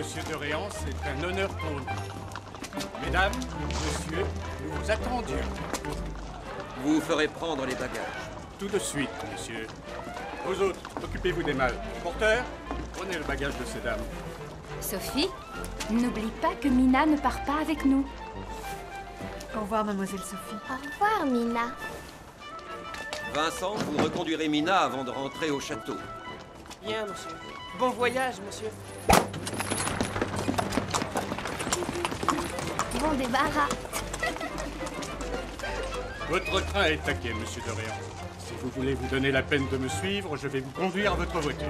Monsieur de Réan, c'est un honneur pour nous. Mesdames, monsieur, nous vous attendions. Vous ferez prendre les bagages. Tout de suite, messieurs. Vous autres, occupez-vous des malles. Porteur, prenez le bagage de ces dames. Sophie, n'oublie pas que Mina ne part pas avec nous. Au revoir, mademoiselle Sophie. Au revoir, Mina. Vincent, vous reconduirez Mina avant de rentrer au château. Bien, monsieur. Bon voyage, monsieur. Bon débarras. Votre train est taqué, monsieur de Réan. Si vous voulez vous donner la peine de me suivre, je vais vous conduire à votre voiture.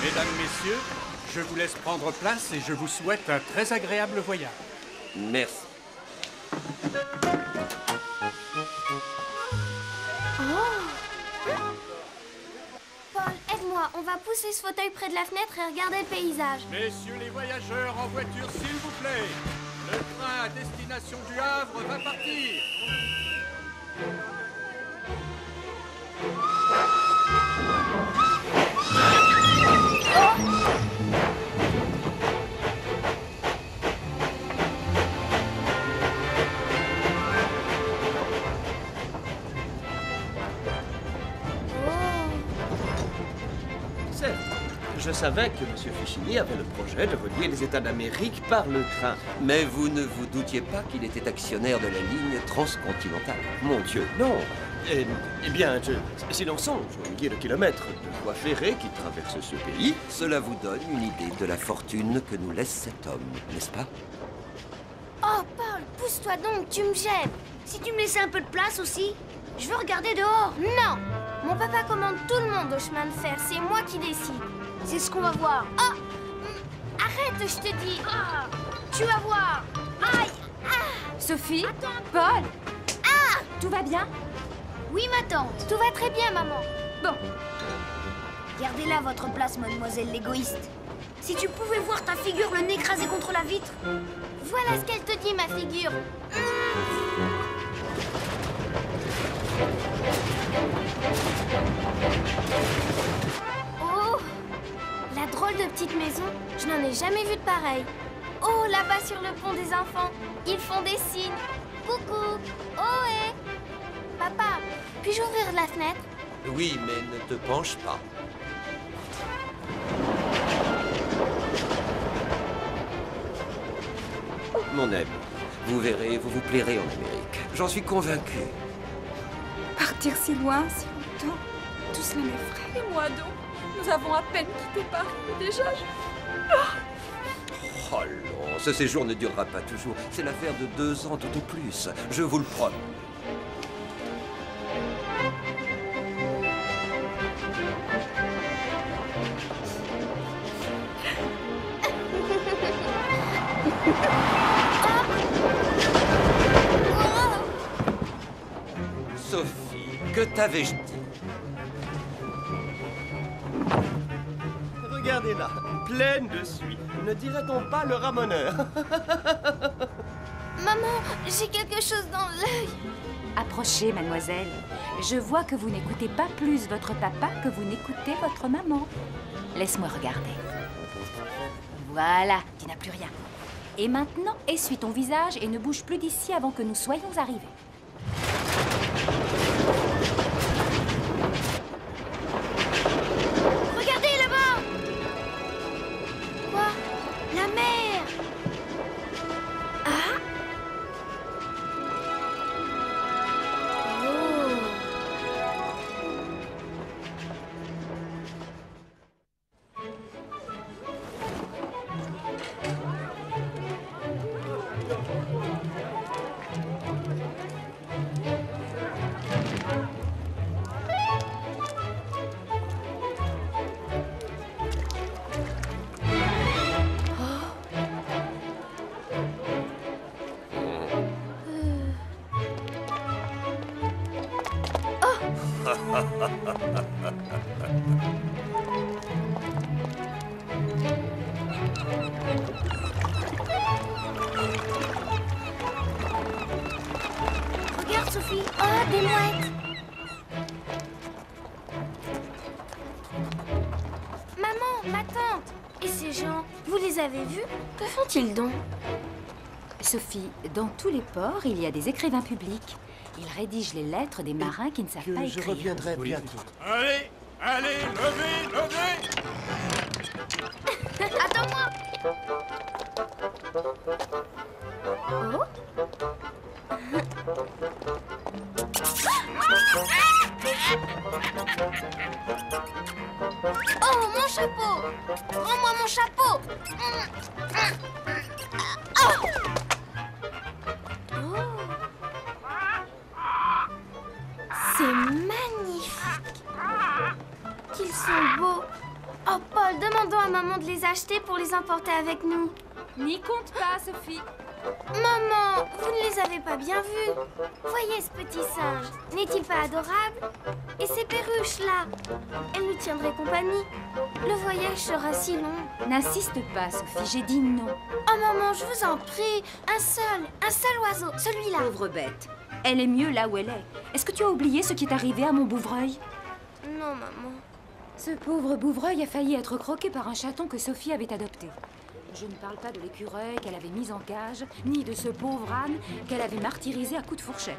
Mesdames, messieurs, je vous laisse prendre place et je vous souhaite un très agréable voyage. Merci. Paul, aide-moi. On va pousser ce fauteuil près de la fenêtre et regarder le paysage. Messieurs les voyageurs en voiture, s'il vous plaît. Le train à destination du Havre va partir. Certes, je savais que M. Fichini avait le projet de relier les États d'Amérique par le train. Mais vous ne vous doutiez pas qu'il était actionnaire de la ligne transcontinentale. Mon Dieu, Non. Eh bien, si l'on songe aux milliers de kilomètres de voies ferrées qui traversent ce pays, cela vous donne une idée de la fortune que nous laisse cet homme, n'est-ce pas? Oh, Paul, pousse-toi donc, tu me gênes. Si tu me laissais un peu de place aussi, je veux regarder dehors. Non, mon papa commande tout le monde au chemin de fer, c'est moi qui décide. C'est ce qu'on va voir. Oh, arrête, je te dis. Ah, tu vas voir. Aïe. Sophie, Attends. Paul, tout va bien? Oui, ma tante, tout va très bien, maman. Bon, Gardez là votre place, mademoiselle l'égoïste. Si tu pouvais voir ta figure le nez écrasé contre la vitre. Voilà ce qu'elle te dit, ma figure. Oh, la drôle de petite maison, je n'en ai jamais vu de pareille. Oh, là-bas sur le pont des enfants, ils font des signes. Coucou, ohé. Papa, puis-je ouvrir la fenêtre? Oui, mais ne te penche pas. Mon ami, vous verrez, vous vous plairez en Amérique. J'en suis convaincu. Partir si loin, si longtemps, tout cela m'effraie. Et moi donc, nous avons à peine quitté Paris, et déjà Oh non, ce séjour ne durera pas toujours. C'est l'affaire de 2 ans tout au plus. Je vous le promets. Sophie, que t'avais-je dit? regardez-la, pleine de suie. Ne dirait-on pas le ramoneur? Maman, j'ai quelque chose dans l'œil. approchez, mademoiselle. Je vois que vous n'écoutez pas plus votre papa que vous n'écoutez votre maman. Laisse-moi regarder. Voilà, tu n'as plus rien. Et maintenant, essuie ton visage et ne bouge plus d'ici avant que nous soyons arrivés. Regardez là-bas. Quoi? La mer. Ah. Oh. ma tante. Et ces gens, vous les avez vus? Que font-ils donc? Sophie, dans tous les ports, il y a des écrivains publics. Ils rédigent les lettres des marins qui ne savent pas écrire. Je reviendrai bientôt. Allez, allez, levez, levez! Attends-moi. Oh. Oh, mon chapeau! Rends-moi mon chapeau! Oh! C'est magnifique! Qu'ils sont beaux! Oh, Paul, demandons à maman de les acheter pour les emporter avec nous. N'y compte pas, Sophie. Maman, vous ne les avez pas bien vus. Voyez ce petit singe, n'est-il pas adorable? Et ces perruches-là, elles nous tiendraient compagnie. Le voyage sera si long. N'insiste pas, Sophie, j'ai dit non. Oh maman, je vous en prie, un seul oiseau, celui-là. Pauvre bête. Elle est mieux là où elle est. Est-ce que tu as oublié ce qui est arrivé à mon bouvreuil? Non, maman. Ce pauvre bouvreuil a failli être croqué par un chaton que Sophie avait adopté. Je ne parle pas de l'écureuil qu'elle avait mis en cage, ni de ce pauvre âne qu'elle avait martyrisé à coups de fourchette.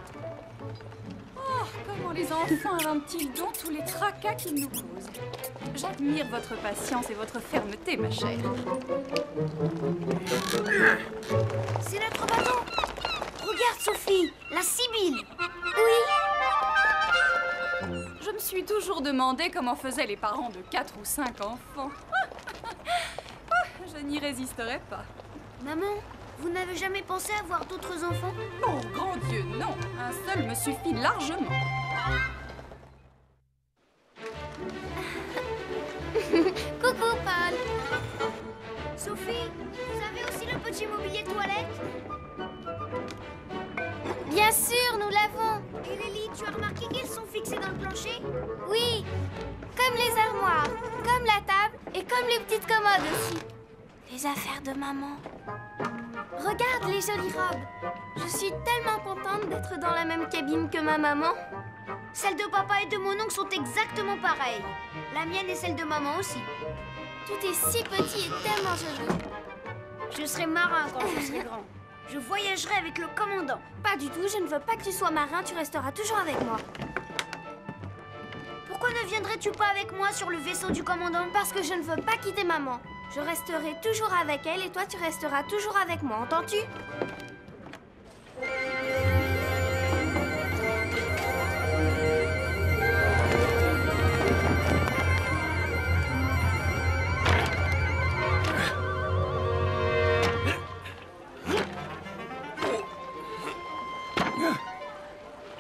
Oh, comment les enfants inventent-ils donc tous les tracas qu'ils nous causent? J'admire votre patience et votre fermeté, ma chère. C'est notre bateau. Regarde, Sophie, la Sibylle. Oui. Je me suis toujours demandé comment faisaient les parents de 4 ou 5 enfants. Je n'y résisterai pas. Maman, vous n'avez jamais pensé avoir d'autres enfants? Oh, grand Dieu, non. Un seul me suffit largement. Coucou, Paul. Sophie, vous avez aussi le petit mobilier de toilette? Bien sûr, nous l'avons. Et Lily, tu as remarqué qu'elles sont fixées dans le plancher? Oui, comme les armoires, comme la table et comme les petites commodes aussi. Les affaires de maman. Regarde les jolies robes. Je suis tellement contente d'être dans la même cabine que ma maman. Celles de papa et de mon oncle sont exactement pareilles. La mienne et celle de maman aussi. Tout est si petit et tellement joli. Je serai marin quand je serai grand. Je voyagerai avec le commandant. Pas du tout, je ne veux pas que tu sois marin, tu resteras toujours avec moi. Pourquoi ne viendrais-tu pas avec moi sur le vaisseau du commandant? Parce que je ne veux pas quitter maman. Je resterai toujours avec elle et toi tu resteras toujours avec moi, entends-tu?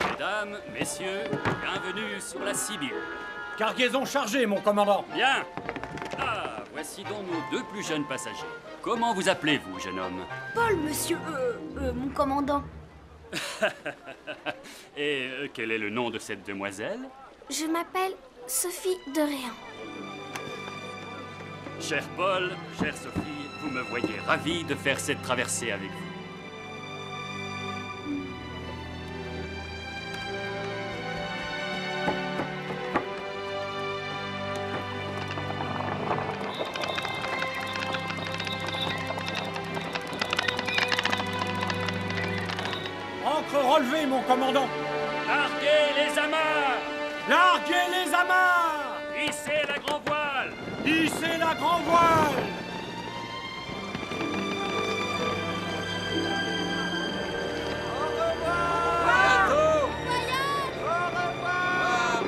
Mesdames, messieurs, bienvenue sur la Sibylle. Cargaison chargée, mon commandant. Bien. Ah, voici donc nos 2 plus jeunes passagers. Comment vous appelez-vous, jeune homme? Paul, monsieur, mon commandant. Et quel est le nom de cette demoiselle? Je m'appelle Sophie de Réan. Cher Paul, chère Sophie, vous me voyez ravi de faire cette traversée avec vous. Relevez, mon commandant. Larguez les amarres! Larguez les amarres! Hissez la grand voile! Hissez la grand voile! Au revoir! Bientôt! Au revoir!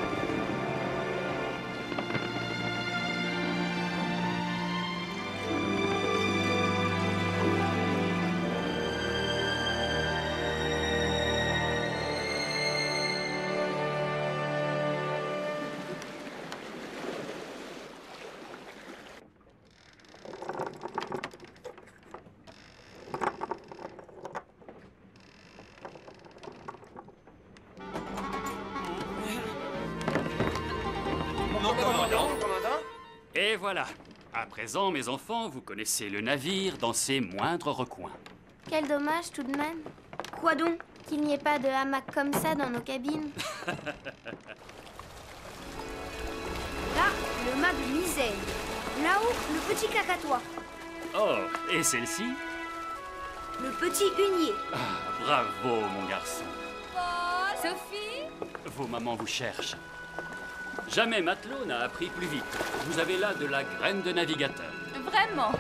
Et voilà. À présent, mes enfants, vous connaissez le navire dans ses moindres recoins. Quel dommage tout de même. Quoi donc? Qu'il n'y ait pas de hamac comme ça dans nos cabines. Là, le mât de Misaine. Là-haut, le petit cacatois. Oh, et celle-ci? Le petit hunier. Ah, bravo, mon garçon. Sophie? Vos mamans vous cherchent. Jamais matelot n'a appris plus vite. Vous avez là de la graine de navigateur. Vraiment?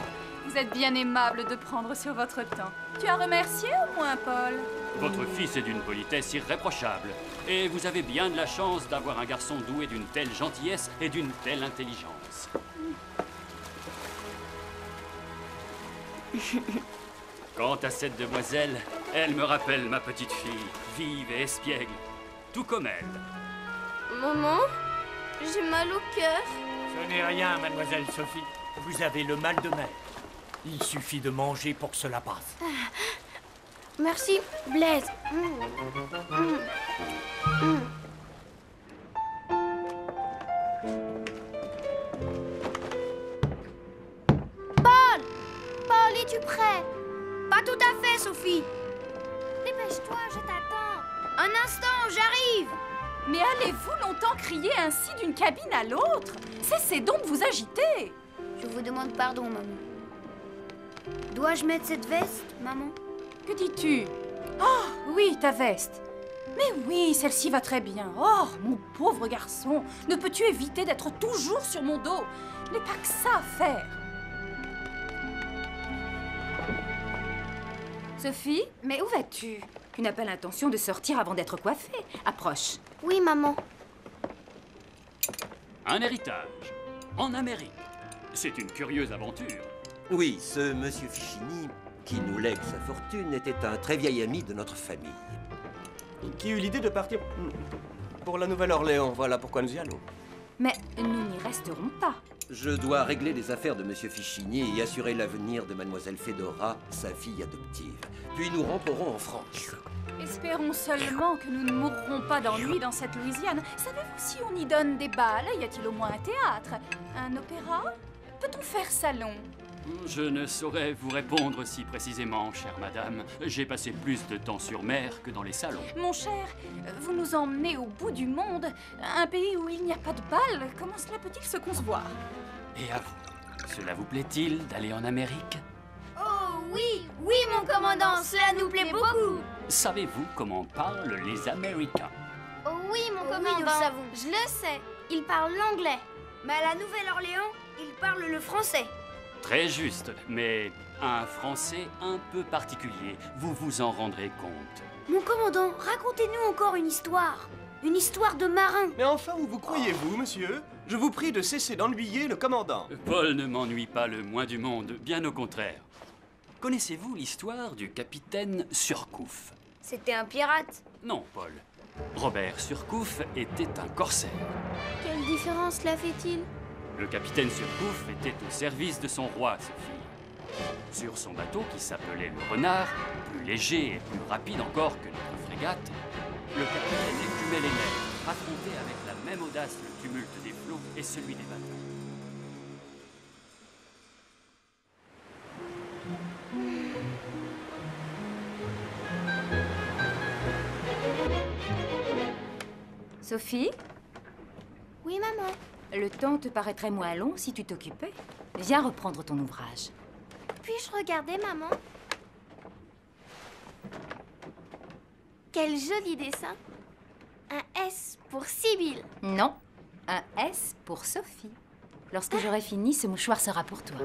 Vous êtes bien aimable de prendre sur votre temps. Tu as remercié au moins, Paul? Votre fils est d'une politesse irréprochable. Et vous avez bien de la chance d'avoir un garçon doué d'une telle gentillesse et d'une telle intelligence. Quant à cette demoiselle, elle me rappelle ma petite fille, vive et espiègle, tout comme elle. Maman, j'ai mal au cœur. Ce n'est rien, mademoiselle Sophie. Vous avez le mal de mer. Il suffit de manger pour que cela passe. Merci, Blaise. Paul! Paul, es-tu prêt? Pas tout à fait, Sophie. Dépêche-toi, je t'attends. Un instant, j'arrive. Mais allez-vous longtemps crier ainsi d'une cabine à l'autre? Cessez donc de vous agiter. Je vous demande pardon, maman. Dois-je mettre cette veste, maman? Que dis-tu? Oh, oui, ta veste. Mais oui, celle-ci va très bien. Oh, mon pauvre garçon, ne peux-tu éviter d'être toujours sur mon dos? Je n'ai pas que ça à faire. Sophie, mais où vas-tu? Tu n'as pas l'intention de sortir avant d'être coiffée. Approche. Oui, maman. Un héritage, en Amérique. C'est une curieuse aventure. Oui, ce monsieur Fichini, qui nous lègue sa fortune, était un très vieil ami de notre famille. Qui eut l'idée de partir pour la Nouvelle-Orléans. Voilà pourquoi nous y allons. Mais nous n'y resterons pas. Je dois régler les affaires de monsieur Fichini et assurer l'avenir de mademoiselle Fedora, sa fille adoptive. Puis nous rentrerons en France. Espérons seulement que nous ne mourrons pas d'ennui dans cette Louisiane. Savez-vous si on y donne des bals? Y a-t-il au moins un théâtre? Un opéra? Peut-on faire salon? Je ne saurais vous répondre si précisément, chère madame. J'ai passé plus de temps sur mer que dans les salons. Mon cher, vous nous emmenez au bout du monde, un pays où il n'y a pas de bal. Comment cela peut-il se concevoir? Et à vous, cela vous plaît-il d'aller en Amérique? Oh oui, oui, mon commandant, cela nous plaît beaucoup. Savez-vous comment parlent les Américains? Oh oui, mon commandant, nous le savons. Je le sais, ils parlent l'anglais. Mais à la Nouvelle-Orléans, ils parlent le français. Très juste, mais un français un peu particulier. Vous vous en rendrez compte. Mon commandant, racontez-nous encore une histoire. Une histoire de marin. Mais enfin, où vous croyez-vous, monsieur? Je vous prie de cesser d'ennuyer le commandant. Paul ne m'ennuie pas le moins du monde, bien au contraire. Connaissez-vous l'histoire du capitaine Surcouf? C'était un pirate. Non, Paul. Robert Surcouf était un corsaire. Quelle différence cela fait-il? Le capitaine Surcouf était au service de son roi, Sophie. Sur son bateau, qui s'appelait le Renard, plus léger et plus rapide encore que notre frégate, le capitaine écumait les mers, affrontait avec la même audace le tumulte des flots et celui des bateaux. Sophie, Oui, maman. le temps te paraîtrait moins long si tu t'occupais. Viens reprendre ton ouvrage. Puis-je regarder, maman? Quel joli dessin. Un S pour Sibylle. Non, un S pour Sophie. Lorsque j'aurai fini, ce mouchoir sera pour toi.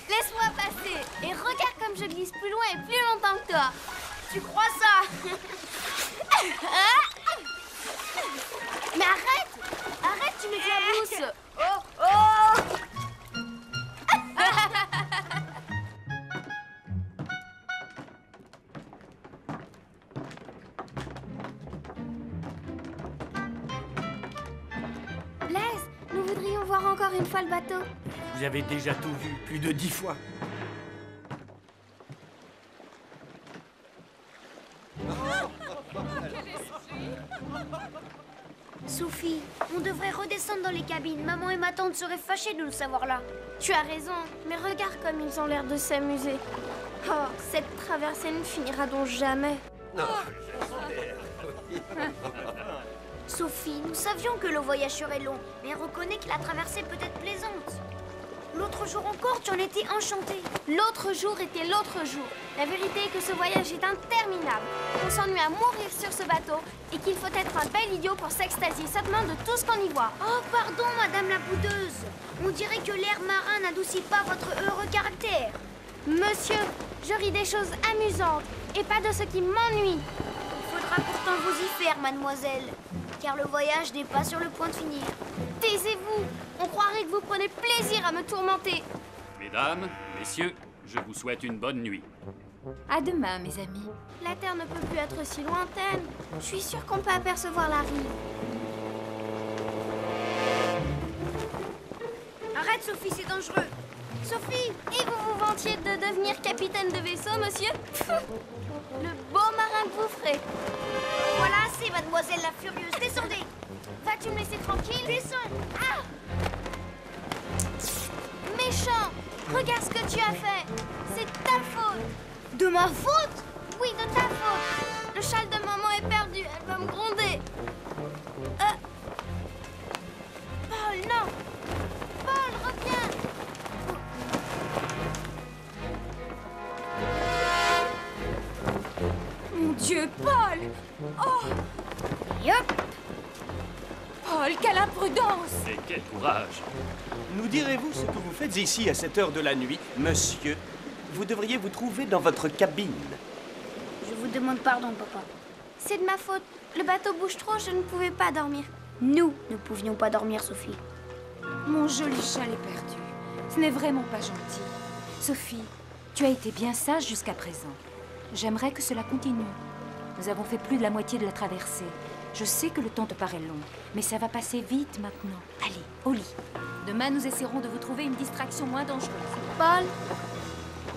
Laisse-moi passer et regarde comme je glisse plus loin et plus longtemps que toi. Tu crois ça? Mais arrête! Arrête, tu m'éclabousses! Oh, oh! Blaise, nous voudrions voir encore une fois le bateau. Vous avez déjà tout vu, plus de 10 fois. Sophie, on devrait redescendre dans les cabines. Maman et ma tante seraient fâchées de nous savoir là. Tu as raison, mais regarde comme ils ont l'air de s'amuser. Oh, cette traversée ne finira donc jamais. Non. Sophie, nous savions que le voyage serait long, mais reconnais que la traversée peut être plaisante. L'autre jour encore, tu en étais enchantée. L'autre jour était l'autre jour. La vérité est que ce voyage est interminable. On s'ennuie à mourir sur ce bateau et qu'il faut être un bel idiot pour s'extasier seulement de tout ce qu'on y voit. Oh, pardon, madame la boudeuse. On dirait que l'air marin n'adoucit pas votre heureux caractère. Monsieur, je ris des choses amusantes et pas de ce qui m'ennuie. Il faudra pourtant vous y faire, mademoiselle, car le voyage n'est pas sur le point de finir. Taisez-vous, on croirait que vous prenez plaisir à me tourmenter. Mesdames, messieurs, je vous souhaite une bonne nuit. À demain, mes amis. La Terre ne peut plus être si lointaine. Je suis sûre qu'on peut apercevoir la rive. Arrête, Sophie, c'est dangereux. Sophie, et vous vous vantiez de devenir capitaine de vaisseau, monsieur? Le beau marin que vous ferez. Voilà, c'est mademoiselle la furieuse. Descendez. Vas-tu me laisser tranquille? Descends. Ah! Méchant! Regarde ce que tu as fait. C'est ta faute. De ma faute? Oui, de ta faute. Le châle de maman est perdu. Elle va me gronder. Paul, non. Paul, reviens. Mon Dieu, Paul! Oh! Yop! Paul, quelle imprudence! Et quel courage! Nous direz-vous ce que vous faites ici à cette heure de la nuit, monsieur? Vous devriez vous trouver dans votre cabine. Je vous demande pardon, papa. C'est de ma faute. Le bateau bouge trop, je ne pouvais pas dormir. Nous ne pouvions pas dormir, Sophie. Mon joli châle est perdu. Ce n'est vraiment pas gentil. Sophie, tu as été bien sage jusqu'à présent. J'aimerais que cela continue. Nous avons fait plus de la moitié de la traversée. Je sais que le temps te paraît long, mais ça va passer vite maintenant. Allez, au lit. Demain, nous essaierons de vous trouver une distraction moins dangereuse. Paul?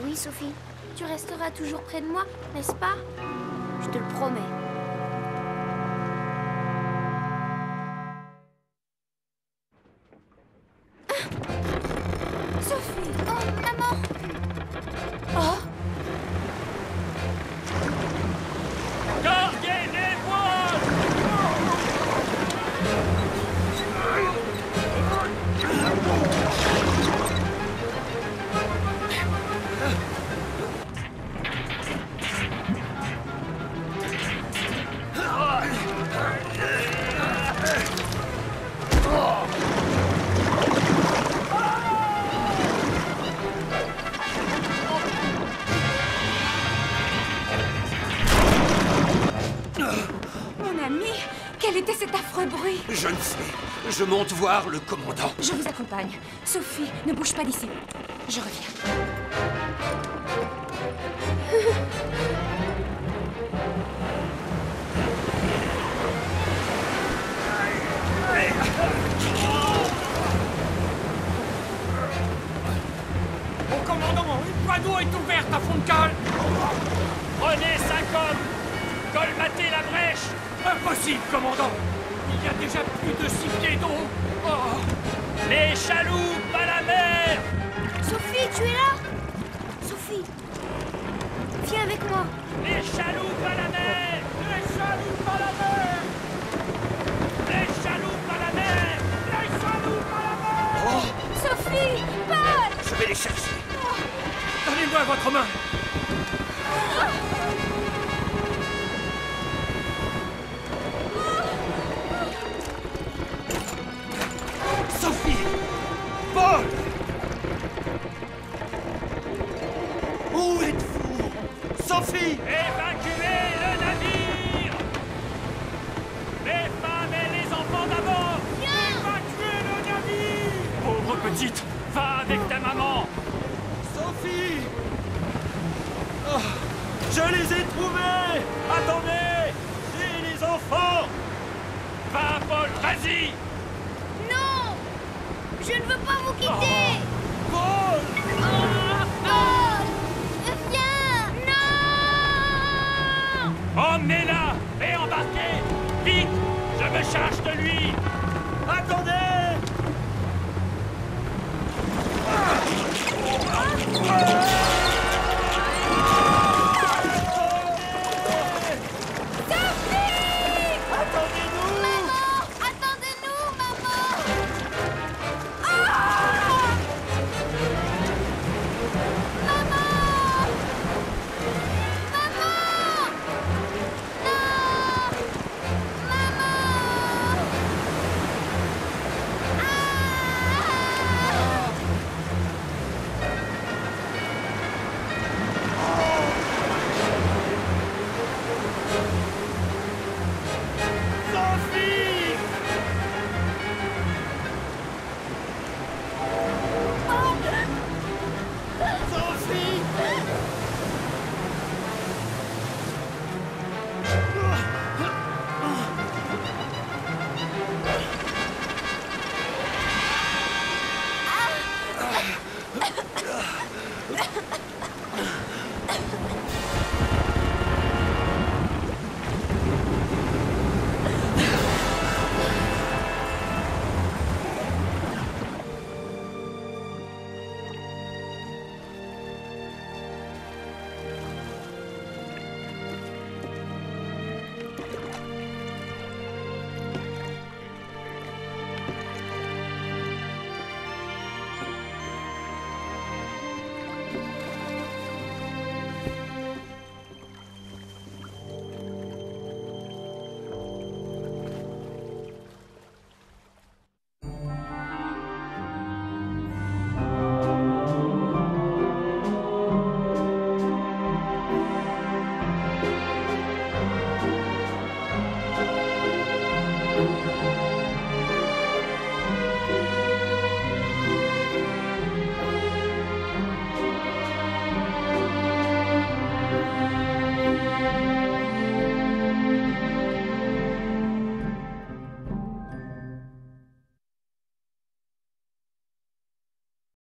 Oui, Sophie. Tu resteras toujours près de moi, n'est-ce pas? Je te le promets. Sophie! Oh, maman! Oh! Gardez les voiles! Mon ami, quel était cet affreux bruit? Je ne sais. Je monte voir le commandant. Je vous accompagne. Sophie, ne bouge pas d'ici. Je reviens. Mon commandant, une voie d'eau est ouverte à fond de cale. Prenez 5 hommes! Colmatez la brèche! Impossible, commandant. Il y a déjà plus de 6 pieds d'eau. Oh. Les chaloupes à la mer! Sophie, tu es là? Sophie, viens avec moi. Les chaloupes à la mer! Les chaloupes à la mer! Les chaloupes à la mer! Les chaloupes à la mer! Sophie! Paul! Je vais les chercher. Donnez-moi votre main. Sophie! Paul! Où êtes-vous? Sophie! Évacuez le navire! Les femmes et les enfants d'abord! Évacuez le navire! Pauvre petite, va avec ta maman! Sophie! Oh, je les ai trouvés! Attendez! J'ai les enfants! Va, Paul, vas-y! Non! Je ne veux pas vous quitter! Paul! Paul! Viens! Non! Emmenez-la et embarquez! Vite! Je me charge de lui! Attendez!